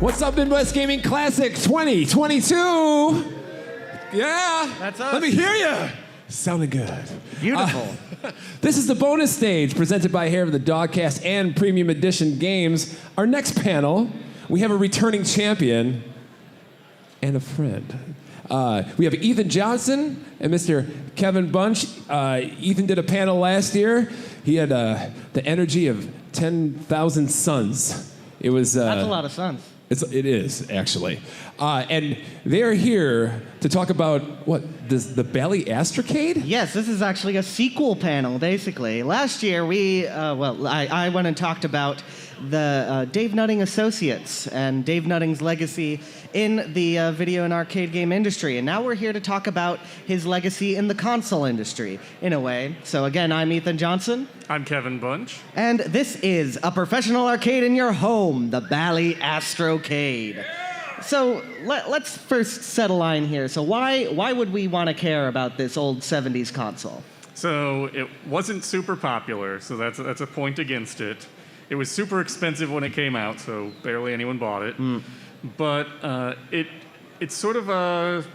What's up, Midwest Gaming Classic 2022? Yeah. That's us. Let me hear you. Sounding good. Beautiful. This is the bonus stage presented by Hair of the Dogcast and Premium Edition Games. Our next panel, we have a returning champion and a friend. We have Ethan Johnson and Mr. Kevin Bunch. Ethan did a panel last year. He had the energy of 10,000 suns. It was. That's a lot of suns. It is, actually. And they're here to talk about, the Bally Astrocade? Yes, this is actually a sequel panel, basically. Last year, I went and talked about the Dave Nutting Associates and Dave Nutting's legacy in the video and arcade game industry. And now we're here to talk about his legacy in the console industry, in a way. So again, I'm Ethan Johnson. I'm Kevin Bunch. And this is a professional arcade in your home, the Bally Astrocade. So let's first set a line here. So why would we want to care about this old 70s console? So it wasn't super popular, so that's a point against it. It was super expensive when it came out, so barely anyone bought it. But it's sort of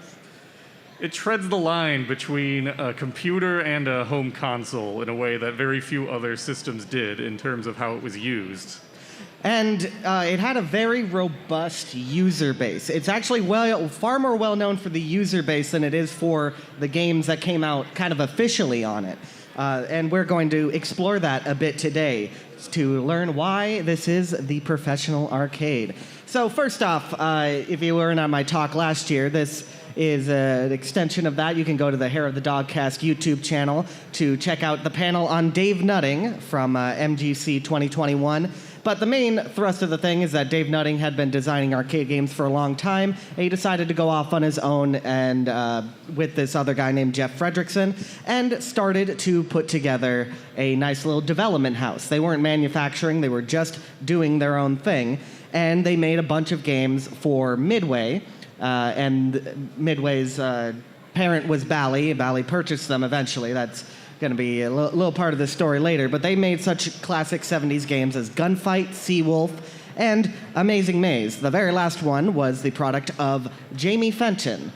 it treads the line between a computer and a home console in a way that very few other systems did in terms of how it was used. And it had a very robust user base. It's actually far more well known for the user base than it is for the games that came out kind of officially on it. And we're going to explore that a bit today to learn why this is the professional arcade. So first off, if you weren't on my talk last year, this is an extension of that. You can go to the Hair of the Dogcast YouTube channel to check out the panel on Dave Nutting from MGC 2021. But the main thrust of the thing is that Dave Nutting had been designing arcade games for a long time, and he decided to go off on his own and with this other guy named Jeff Fredrickson, and started to put together a nice little development house. They weren't manufacturing, they were just doing their own thing, and they made a bunch of games for Midway, and Midway's parent was Bally. Bally purchased them eventually. That's going to be a little part of this story later, but they made such classic 70s games as Gunfight, Seawolf, and Amazing Maze. The very last one was the product of Jamie Fenton,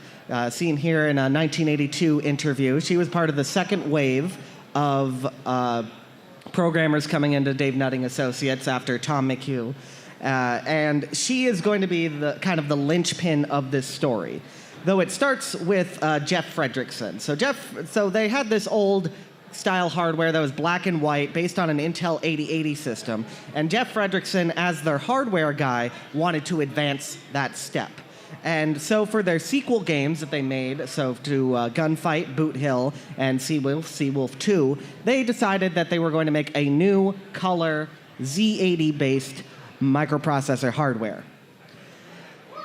seen here in a 1982 interview. She was part of the second wave of programmers coming into Dave Nutting Associates after Tom McHugh, and she is going to be the kind of the linchpin of this story. Though it starts with Jeff Fredrickson. So they had this old style hardware that was black and white based on an Intel 8080 system. And Jeff Fredrickson, as their hardware guy, wanted to advance that step. And so for their sequel games that they made, so to Gunfight, Boot Hill, and Seawolf 2, they decided that they were going to make a new color Z80-based microprocessor hardware.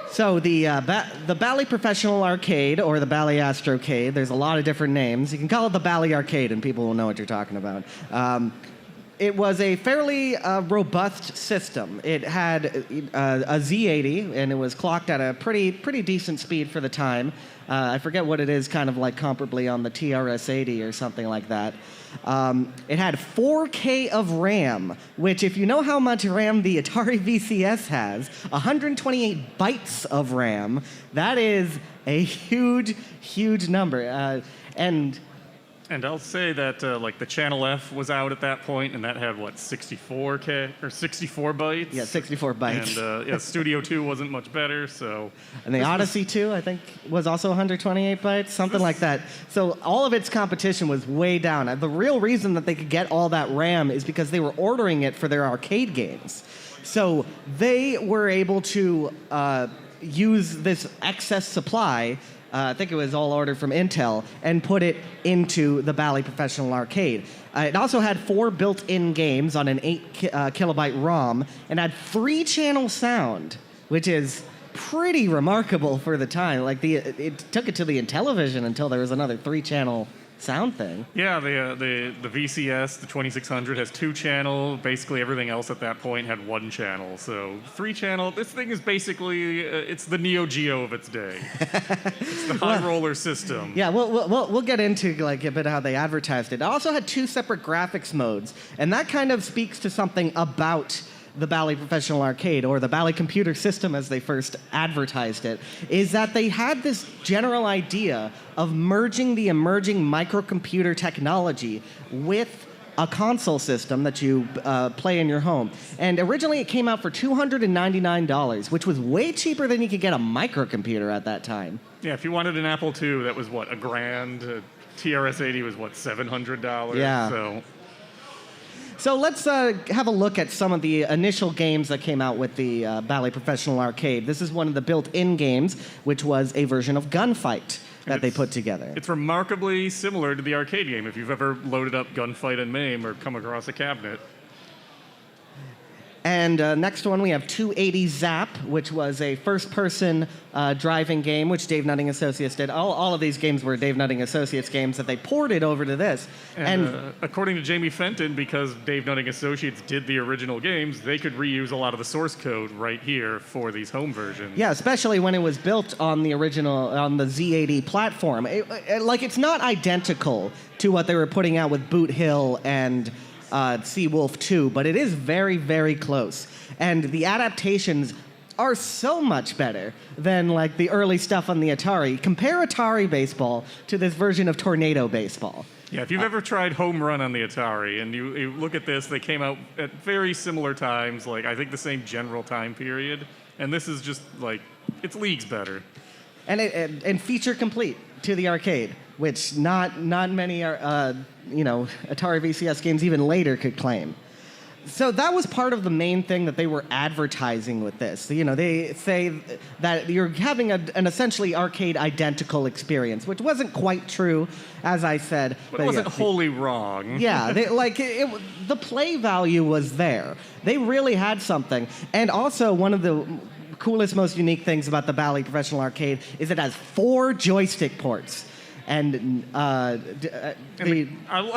So the Bally Professional Arcade, or the Bally Astrocade, there's a lot of different names. You can call it the Bally Arcade, and people will know what you're talking about. It was a fairly robust system. It had a Z80, and it was clocked at a pretty decent speed for the time. I forget what it is, kind of like comparably on the TRS-80 or something like that. It had 4K of RAM, which, if you know how much RAM the Atari VCS has, 128 bytes of RAM, that is a huge, huge number. And I'll say that the Channel F was out at that point, and that had 64K or 64 bytes. Yeah, 64 bytes. And Studio 2 wasn't much better, so. And the Odyssey 2, I think, was also 128 bytes, something like that. So all of its competition was way down. The real reason that they could get all that RAM is because they were ordering it for their arcade games. So they were able to use this excess supply. I think it was all ordered from Intel, and put it into the Bally Professional Arcade. It also had 4 built-in games on an 8 kilobyte ROM, and had 3-channel sound, which is pretty remarkable for the time. It took it to the Intellivision until there was another 3-channel sound thing. Yeah, the VCS, the 2600, has 2-channel. Basically, everything else at that point had 1 channel. So 3-channel. This thing is basically it's the Neo Geo of its day. It's the high roller system. Yeah, we'll get into a bit how they advertised it. It also had 2 separate graphics modes, and that kind of speaks to something about the Bally Professional Arcade, or the Bally Computer System as they first advertised it, is that they had this general idea of merging the emerging microcomputer technology with a console system that you play in your home. And originally it came out for $299, which was way cheaper than you could get a microcomputer at that time. Yeah, if you wanted an Apple II, that was what, $1,000? TRS-80 was what, $700? Yeah. So let's have a look at some of the initial games that came out with the Bally Professional Arcade. This is one of the built-in games, which was a version of Gunfight that they put together. It's remarkably similar to the arcade game, if you've ever loaded up Gunfight and MAME or come across a cabinet. And next one, we have 280 Zap, which was a first-person driving game, which Dave Nutting Associates did. All of these games were Dave Nutting Associates games that they ported over to this. And according to Jamie Fenton, because Dave Nutting Associates did the original games, they could reuse a lot of the source code right here for these home versions. Yeah, especially when it was built on the original, on the Z80 platform. It's not identical to what they were putting out with Boot Hill and Seawolf 2, but it is very, very close. And the adaptations are so much better than like the early stuff on the Atari. Compare Atari Baseball to this version of Tornado Baseball. Yeah, if you've ever tried Home Run on the Atari and you look at this, they came out at very similar times, like I think the same general time period, and this is just like, it's leagues better. And feature complete to the arcade, which not many Atari VCS games even later could claim. So that was part of the main thing that they were advertising with this. You know, they say that you're having an essentially arcade identical experience, which wasn't quite true, as I said. But it wasn't wholly wrong. Yeah, the play value was there. They really had something. And also, one of the coolest, most unique things about the Bally Professional Arcade is it has 4 joystick ports. And I'll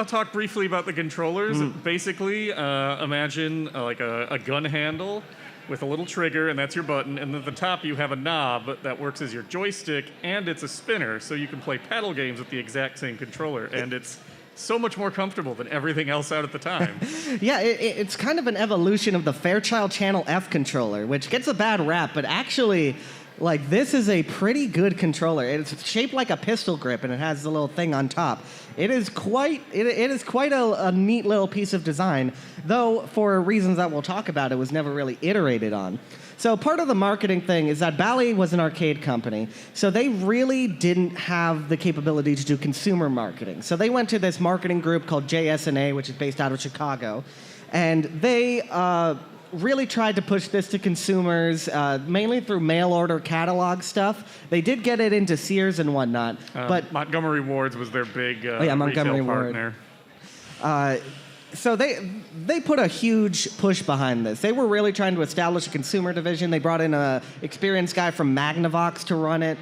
talk briefly about the controllers. Basically, imagine like a gun handle with a little trigger, and that's your button. And at the top, you have a knob that works as your joystick, and it's a spinner, so you can play paddle games with the exact same controller. And it's so much more comfortable than everything else out at the time. Yeah, it's kind of an evolution of the Fairchild Channel F controller, which gets a bad rap, but actually, like, this is a pretty good controller. It's shaped like a pistol grip, and it has the little thing on top. It is quite a neat little piece of design, though for reasons that we'll talk about, it was never really iterated on. So part of the marketing thing is that Bally was an arcade company, so they really didn't have the capability to do consumer marketing. So they went to this marketing group called JSNA, which is based out of Chicago, and they really tried to push this to consumers, mainly through mail order catalog stuff. They did get it into Sears and whatnot, but Montgomery Ward's was their big Montgomery retail partner. So they put a huge push behind this. They were really trying to establish a consumer division. They brought in an experienced guy from Magnavox to run it.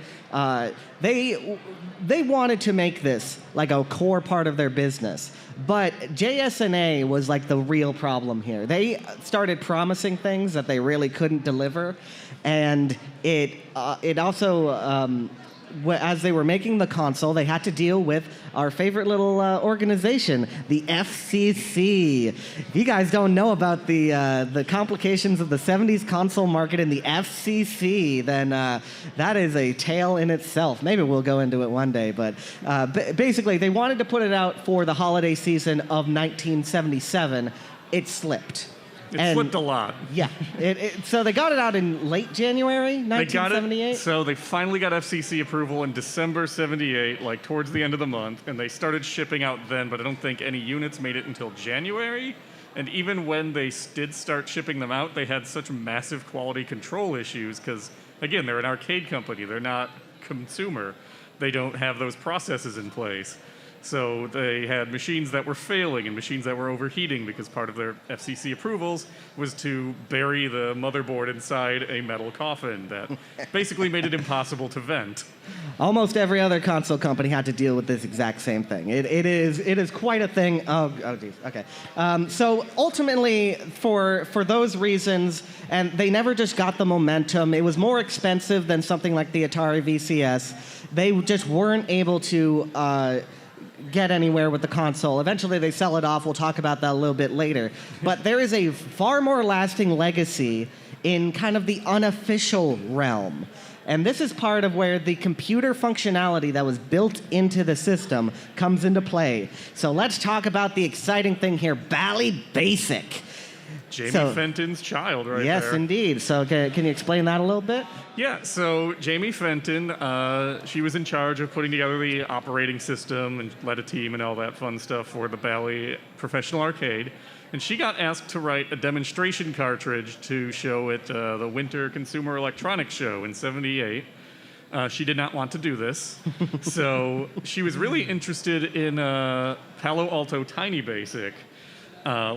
They wanted to make this like a core part of their business. But JSNA was like the real problem here. They started promising things that they really couldn't deliver. And it also, as they were making the console, they had to deal with our favorite little organization, the FCC. If you guys don't know about the complications of the 70s console market and the FCC, then that is a tale in itself. Maybe we'll go into it one day, but basically they wanted to put it out for the holiday season of 1977. It slipped. It slipped a lot. Yeah. So they got it out in late January 1978? So they finally got FCC approval in December 78, like towards the end of the month, and they started shipping out then, but I don't think any units made it until January. And even when they did start shipping them out, they had such massive quality control issues because, again, they're an arcade company. They're not consumer. They don't have those processes in place. So they had machines that were failing and machines that were overheating because part of their FCC approvals was to bury the motherboard inside a metal coffin that basically made it impossible to vent. Almost every other console company had to deal with this exact same thing. It is quite a thing. Oh geez. Okay. So ultimately, for those reasons, and they never just got the momentum. It was more expensive than something like the Atari VCS. They just weren't able to get anywhere with the console. Eventually they sell it off. We'll talk about that a little bit later. But there is a far more lasting legacy in kind of the unofficial realm. And this is part of where the computer functionality that was built into the system comes into play. So let's talk about the exciting thing here, Bally Basic. Jamie Fenton's child right there. Yes, indeed. So can you explain that a little bit? Yeah, so Jamie Fenton, she was in charge of putting together the operating system and led a team and all that fun stuff for the Bally Professional Arcade. And she got asked to write a demonstration cartridge to show at the Winter Consumer Electronics Show in '78. She did not want to do this. So she was really interested in Palo Alto Tiny Basic,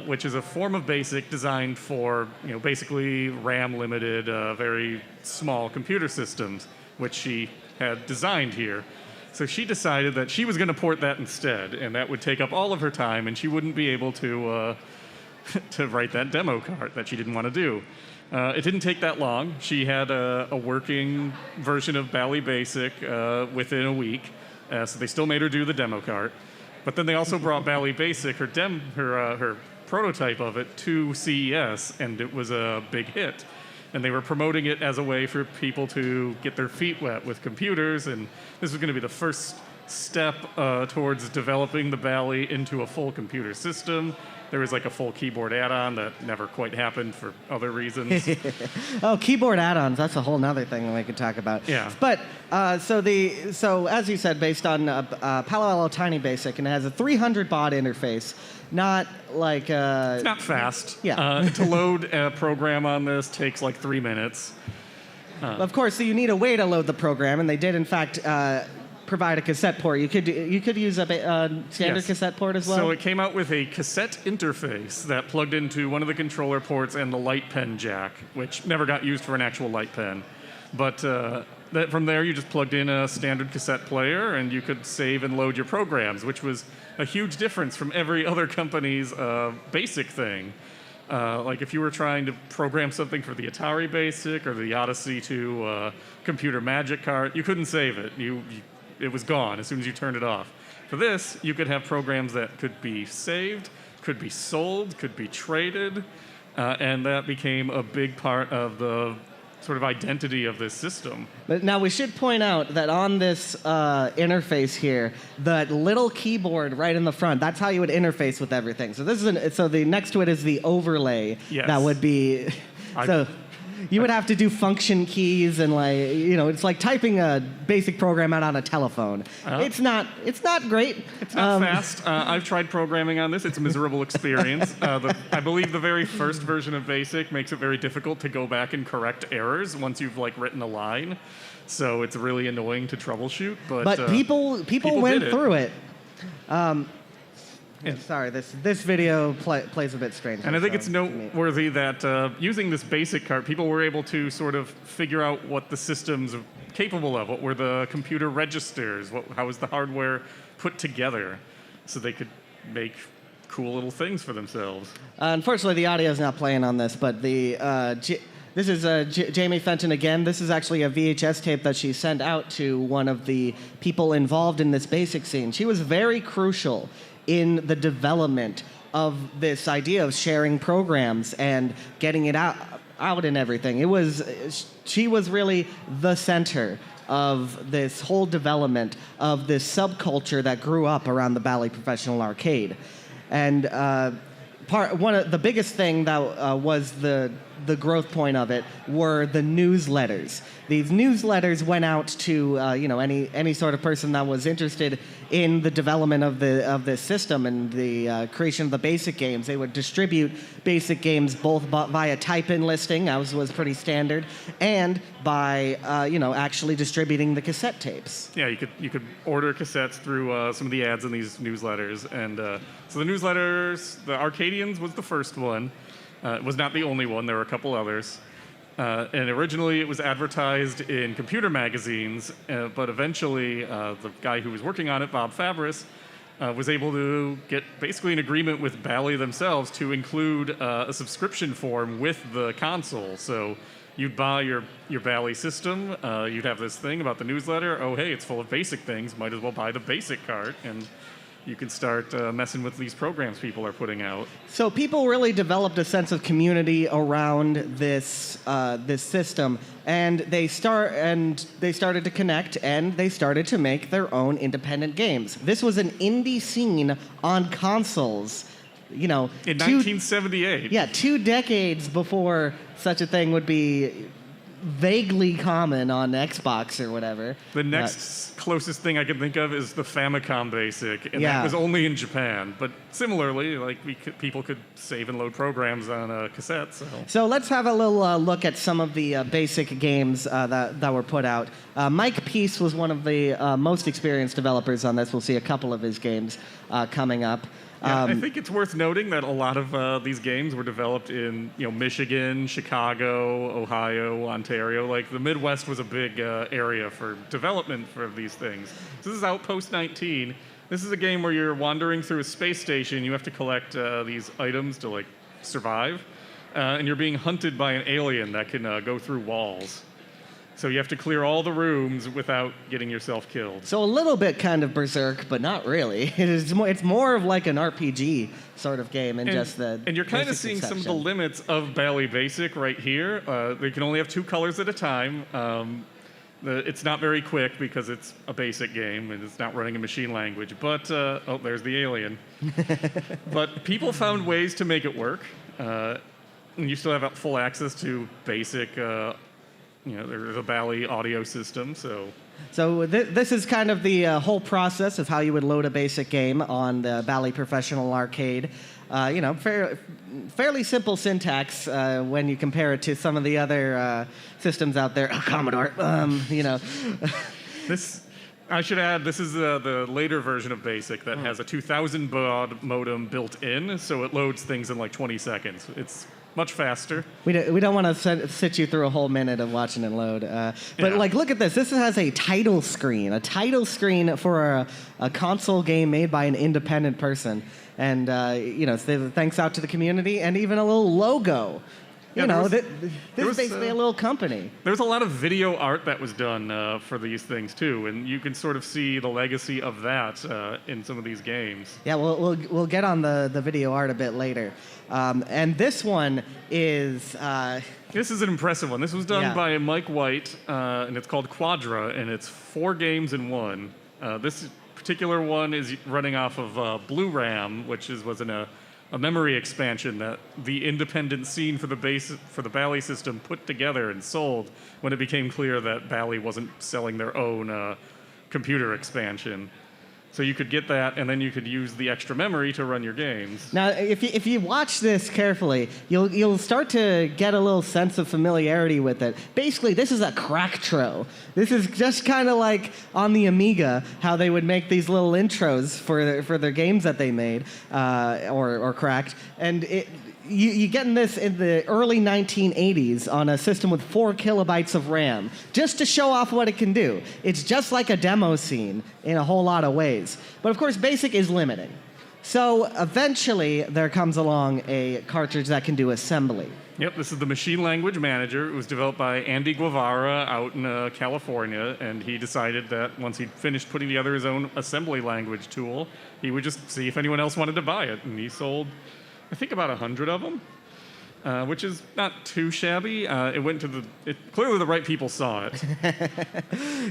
which is a form of BASIC designed for, basically RAM-limited, very small computer systems, which she had designed here. So she decided that she was going to port that instead, and that would take up all of her time, and she wouldn't be able to to write that demo cart that she didn't want to do. It didn't take that long. She had a working version of Bally Basic within a week, so they still made her do the demo cart. But then they also brought Bally Basic, her prototype of it, to CES, and it was a big hit. And they were promoting it as a way for people to get their feet wet with computers, and this was going to be the first step towards developing the Bally into a full computer system. There was like a full keyboard add-on that never quite happened for other reasons. Oh, keyboard add-ons, that's a whole nother thing that we could talk about. Yeah. But, so as you said, based on Palo Alto Tiny Basic, and it has a 300 baud interface, not like... it's not fast. Yeah. To load a program on this takes like 3 minutes. Of course, so you need a way to load the program, and they did, in fact... provide a cassette port. You could use a standard cassette port as well? So it came out with a cassette interface that plugged into one of the controller ports and the light pen jack, which never got used for an actual light pen. But from there, you just plugged in a standard cassette player, and you could save and load your programs, which was a huge difference from every other company's basic thing. Like if you were trying to program something for the Atari Basic or the Odyssey 2 Computer Magic cart, you couldn't save it. It was gone as soon as you turned it off. For this, you could have programs that could be saved, could be sold, could be traded, and that became a big part of the sort of identity of this system. But now we should point out that on this interface here, that little keyboard right in the front, that's how you would interface with everything. So the next to it is the overlay. Yes. That would be... You would have to do function keys and it's like typing a basic program out on a telephone. It's not great. It's not fast. I've tried programming on this. It's a miserable experience. I believe the very first version of BASIC makes it very difficult to go back and correct errors once you've written a line. So it's really annoying to troubleshoot. But people went through it. Sorry, this video plays a bit strange. And I think it's noteworthy that using this BASIC cart, people were able to sort of figure out what the system's capable of, what were the computer registers, how was the hardware put together, so they could make cool little things for themselves. Unfortunately, the audio is not playing on this, but this is Jamie Fenton again. This is actually a VHS tape that she sent out to one of the people involved in this BASIC scene. She was very crucial in the development of this idea of sharing programs and getting it out and everything. She was really the center of this whole development of this subculture that grew up around the Bally Professional Arcade. And one of the biggest thing that was the growth point of it were the newsletters. These newsletters went out to any sort of person that was interested in the development of this system and the creation of the BASIC games. They would distribute BASIC games both via type-in listing, as was pretty standard, and by actually distributing the cassette tapes. Yeah, you could order cassettes through some of the ads in these newsletters, and so the newsletters, the Arcadians was the first one. It was not the only one. There were a couple others. And originally it was advertised in computer magazines, but eventually the guy who was working on it, Bob Fabris, was able to get basically an agreement with Bally themselves to include a subscription form with the console. So you'd buy your Bally system, you'd have this thing about the newsletter. Oh, hey, it's full of BASIC things. Might as well buy the BASIC cart. And you can start messing with these programs people are putting out. So people really developed a sense of community around this this system, and they started to connect, and they started to make their own independent games. This was an indie scene on consoles. You know, in 1978. Yeah, 2 decades before such a thing would be vaguely common on Xbox or whatever. The next closest thing I can think of is the Famicom Basic, and Yeah. that was only in Japan. But similarly, like people could save and load programs on a cassette. So let's have a little look at some of the basic games that were put out. Mike Peace was one of the most experienced developers on this. We'll see a couple of his games coming up. Yeah, I think it's worth noting that a lot of these games were developed in Michigan, Chicago, Ohio, Ontario. Like the Midwest was a big area for development for these things. So this is Outpost 19. This is a game where you're wandering through a space station. You have to collect these items to like survive, and you're being hunted by an alien that can go through walls. So you have to clear all the rooms without getting yourself killed. So a little bit kind of Berserk, but not really. It's more of like an RPG sort of game and just the. And you're kind of basic seeing some of the conception. limits of Bally Basic right here. They can only have 2 colors at a time. It's not very quick because it's a basic game and it's not running in machine language. But oh, there's the alien. But people found ways to make it work, and you still have full access to basic. There's a Bally audio system, so this is kind of the whole process of how you would load a basic game on the Bally Professional Arcade. Fairly simple syntax when you compare it to some of the other systems out there. Oh, Commodore, This, I should add, this is the later version of BASIC that has a 2000 baud modem built in, so it loads things in like 20 seconds. It's much faster. We don't want to sit you through a whole minute of watching it load. But like, look at this. This has a title screen. A title screen for a console game made by an independent person. And, thanks out to the community and even a little logo. This is basically a little company. There was a lot of video art that was done for these things, too. And you can sort of see the legacy of that in some of these games. Yeah, we'll get on the video art a bit later. And this one is... This is an impressive one. This was done by Mike White, and it's called Quadra, and it's 4 games in one. This particular one is running off of Blue RAM, which was in a memory expansion that the independent scene for the Bally system put together and sold when it became clear that Bally wasn't selling their own computer expansion. So you could get that, and then you could use the extra memory to run your games. Now, if you watch this carefully, you'll start to get a little sense of familiarity with it. Basically, this is a cracktro. This is just kind of like on the Amiga, how they would make these little intros for their games that they made or cracked, and You getting this in the early 1980s on a system with 4 kilobytes of RAM, just to show off what it can do. It's just like a demo scene in a whole lot of ways. But of course, BASIC is limiting. So eventually, there comes along a cartridge that can do assembly. Yep, this is the Machine Language Manager. It was developed by Andy Guevara out in California, and he decided that once he'd finished putting together his own assembly language tool, he would just see if anyone else wanted to buy it. And he sold, I think, about 100 of them, which is not too shabby. It went to clearly the right people saw it.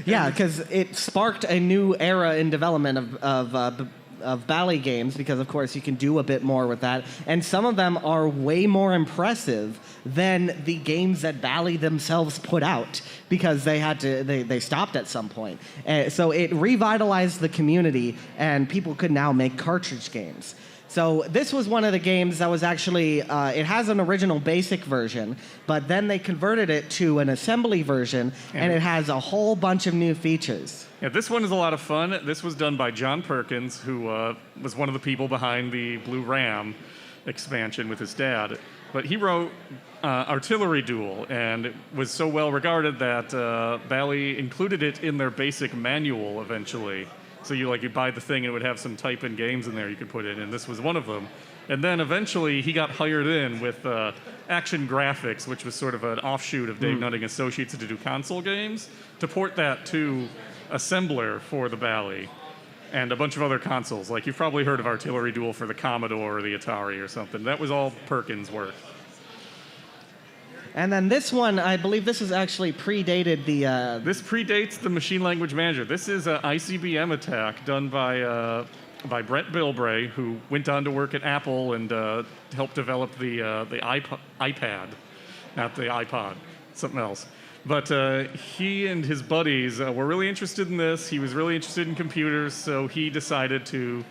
Yeah, because it sparked a new era in development of Bally games, because of course you can do a bit more with that, and some of them are way more impressive than the games that Bally themselves put out, because they stopped at some point. So it revitalized the community, and people could now make cartridge games. So this was one of the games that was actually, it has an original BASIC version, but then they converted it to an assembly version, and it has a whole bunch of new features. Yeah, this one is a lot of fun. This was done by John Perkins, who was one of the people behind the Blue RAM expansion with his dad. But he wrote Artillery Duel, and it was so well regarded that Bally included it in their basic manual eventually. So you buy the thing and it would have some type-in games in there you could put in, and this was one of them. And then eventually he got hired in with Action Graphics, which was sort of an offshoot of Dave Nutting Associates to do console games, to port that to assembler for the Bally. and a bunch of other consoles. Like, you've probably heard of Artillery Duel for the Commodore or the Atari or something. That was all Perkins' work. And then this one, I believe this is actually predated the... This predates the Machine Language Manager. This is an ICBM attack done by Brett Bilbray, who went on to work at Apple and helped develop the iPad, not the iPod, something else. But he and his buddies were really interested in this. He was really interested in computers, so he decided to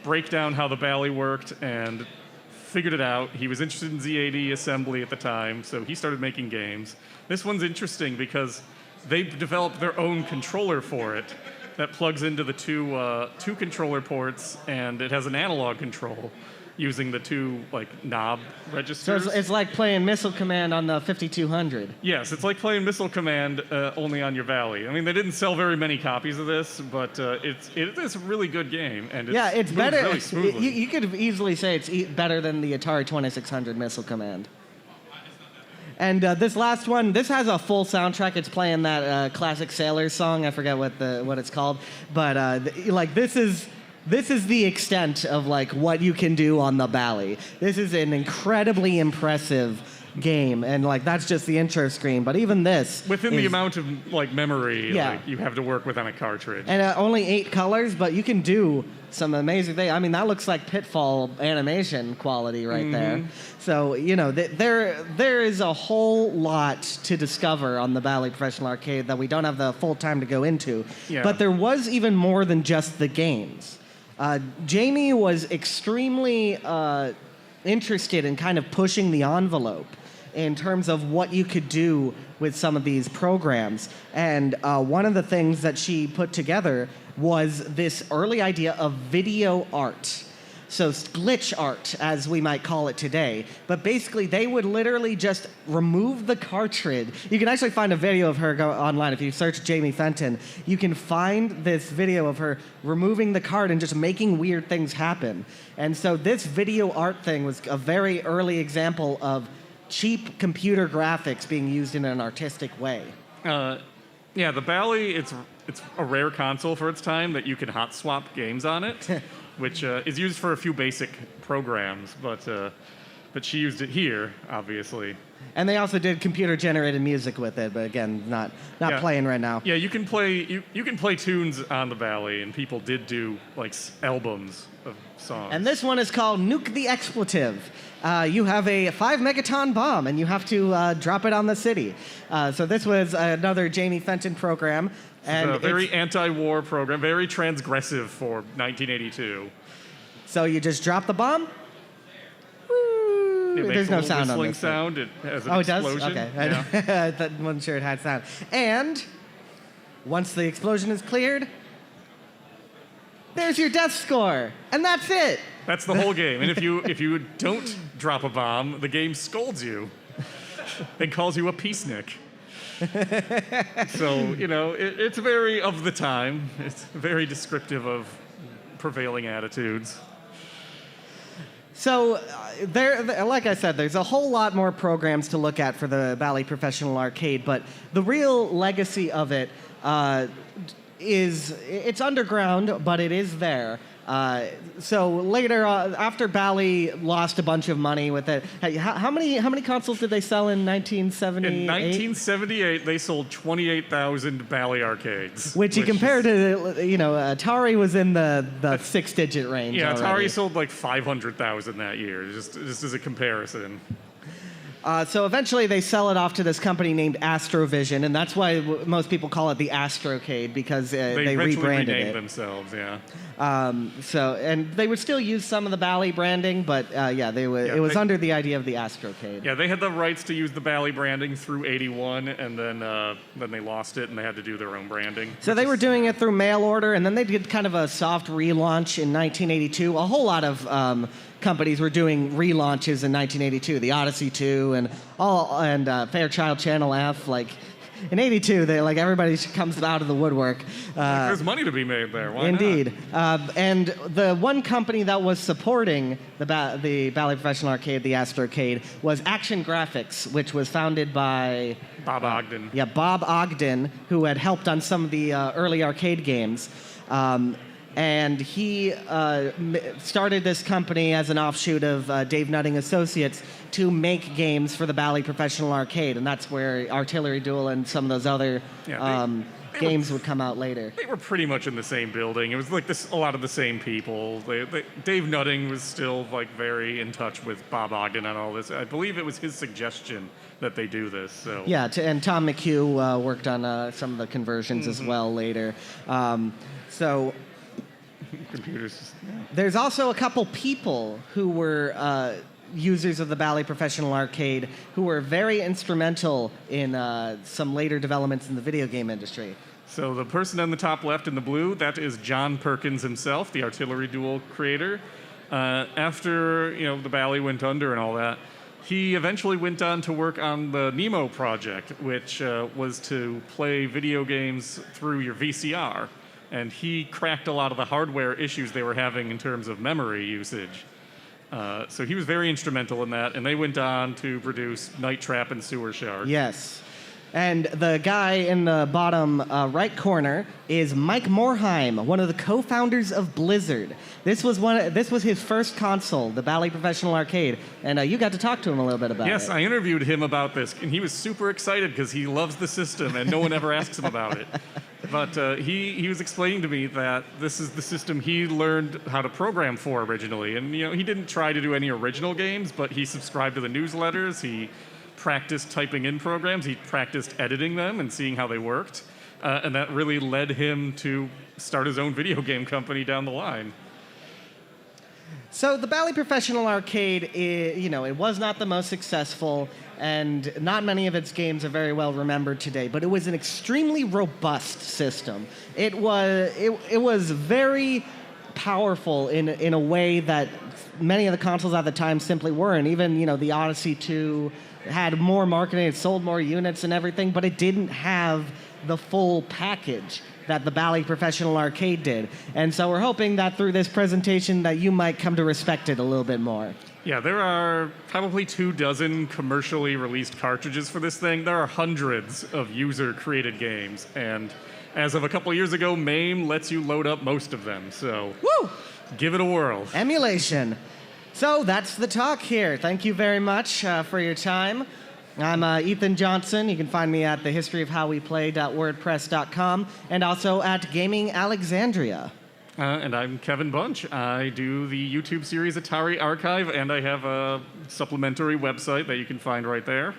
break down how the Bally worked and figured it out. He was interested in Z80 assembly at the time, so he started making games. This one's interesting because they developed their own controller for it that plugs into the two controller ports, and it has an analog control using the two knob registers. So it's like playing Missile Command on the 5200. Yes, it's like playing Missile Command only on your Bally. I mean, they didn't sell very many copies of this, but it is a really good game, and it's better. Really smoothly. You could easily say it's better than the Atari 2600 Missile Command. And this last one, this has a full soundtrack. It's playing that classic Sailors song. I forget what it's called, but this is the extent of what you can do on the Bally. This is an incredibly impressive game, and that's just the intro screen. But even this, within the amount of memory you have to work with on a cartridge, and only 8 colors, but you can do some amazing things. I mean, that looks like Pitfall animation quality right there. So there is a whole lot to discover on the Bally Professional Arcade that we don't have the full time to go into. Yeah. But there was even more than just the games. Jamie was extremely interested in kind of pushing the envelope in terms of what you could do with some of these programs. And one of the things that she put together was this early idea of video art. So glitch art, as we might call it today. But basically, they would literally just remove the cartridge. You can actually find a video of her online. If you search Jamie Fenton, you can find this video of her removing the card and just making weird things happen. And so this video art thing was a very early example of cheap computer graphics being used in an artistic way. Yeah, the Bally, it's a rare console for its time that you can hot swap games on it, which is used for a few basic programs, but she used it here, obviously. And they also did computer-generated music with it, but again, not playing right now. Yeah, you can play tunes on the Bally, and people did do albums of songs. And this one is called Nuke the Expletive. You have a 5 megaton bomb, and you have to drop it on the city. So this was another Jamie Fenton program. And a very anti-war program, very transgressive for 1982. So you just drop the bomb? It There's no sound on whistling this sound. It has an it does? explosion. Okay. Yeah. I wasn't sure it had sound. And once the explosion is cleared, there's your death score. And that's it. That's the whole game. And if you don't drop a bomb, the game scolds you and calls you a peacenik. So, it's very of the time. It's very descriptive of prevailing attitudes. So, like I said, there's a whole lot more programs to look at for the Bally Professional Arcade, but the real legacy of it it's underground, but it is there. So later, after Bally lost a bunch of money with it, how many consoles did they sell in 1978? In 1978, they sold 28,000 Bally arcades. Which you compare to, Atari was in the 6-digit range. Yeah, already. Atari sold 500,000 that year, just as a comparison. So eventually they sell it off to this company named Astrovision, and that's why most people call it the Astrocade, because they rebranded it. Themselves, yeah. And they would still use some of the Bally branding, but it was under the idea of the Astrocade. Yeah, they had the rights to use the Bally branding through '81, and then they lost it, and they had to do their own branding. So they were doing it through mail order, and then they did kind of a soft relaunch in 1982. A whole lot of companies were doing relaunches in 1982, the Odyssey 2 and Fairchild Channel F. In '82, everybody comes out of the woodwork. There's money to be made there. Why indeed. not? And the one company that was supporting the Bally Professional Arcade, the Astrocade, was Action Graphics, which was founded by Bob Ogden. Bob Ogden, who had helped on some of the early arcade games. And he started this company as an offshoot of Dave Nutting Associates to make games for the Bally Professional Arcade, and that's where Artillery Duel and some of those other games would come out later. They were pretty much in the same building. It was like a lot of the same people. Dave Nutting was still like very in touch with Bob Ogden and all this. I believe it was his suggestion that they do this. So yeah, and Tom McHugh worked on some of the conversions as well later. So. Computers. There's also a couple people who were users of the Bally Professional Arcade who were very instrumental in some later developments in the video game industry. So the person on the top left in the blue, that is John Perkins himself, the Artillery Duel creator. After the Bally went under and all that, he eventually went on to work on the Nemo project, which was to play video games through your VCR. And he cracked a lot of the hardware issues they were having in terms of memory usage. So he was very instrumental in that, and they went on to produce Night Trap and Sewer Shark. Yes. And the guy in the bottom right corner is Mike Morheim, one of the co-founders of Blizzard. This was his first console, the Bally Professional Arcade, and you got to talk to him a little bit about it. Yes, I interviewed him about this, and he was super excited because he loves the system, and no one ever asks him about it. But he was explaining to me that this is the system he learned how to program for originally. And he didn't try to do any original games, but he subscribed to the newsletters. He practiced typing in programs. He practiced editing them and seeing how they worked. And that really led him to start his own video game company down the line. So the Bally Professional Arcade, it was not the most successful, and not many of its games are very well remembered today, but it was an extremely robust system. It was very powerful in a way that many of the consoles at the time simply weren't. Even, the Odyssey 2 had more marketing, it sold more units and everything, but it didn't have the full package that the Bally Professional Arcade did. And so we're hoping that through this presentation that you might come to respect it a little bit more. Yeah, there are probably 24 commercially released cartridges for this thing. There are hundreds of user-created games, and as of a couple years ago, MAME lets you load up most of them, so woo! Give it a whirl. Emulation. So that's the talk here. Thank you very much for your time. I'm Ethan Johnson. You can find me at thehistoryofhowweplay.wordpress.com and also at Gaming Alexandria. And I'm Kevin Bunch. I do the YouTube series Atari Archive, and I have a supplementary website that you can find right there.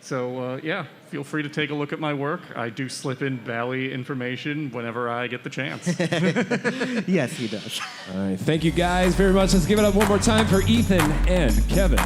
So, feel free to take a look at my work. I do slip in Bally information whenever I get the chance. Yes, he does. All right, thank you guys very much. Let's give it up one more time for Ethan and Kevin.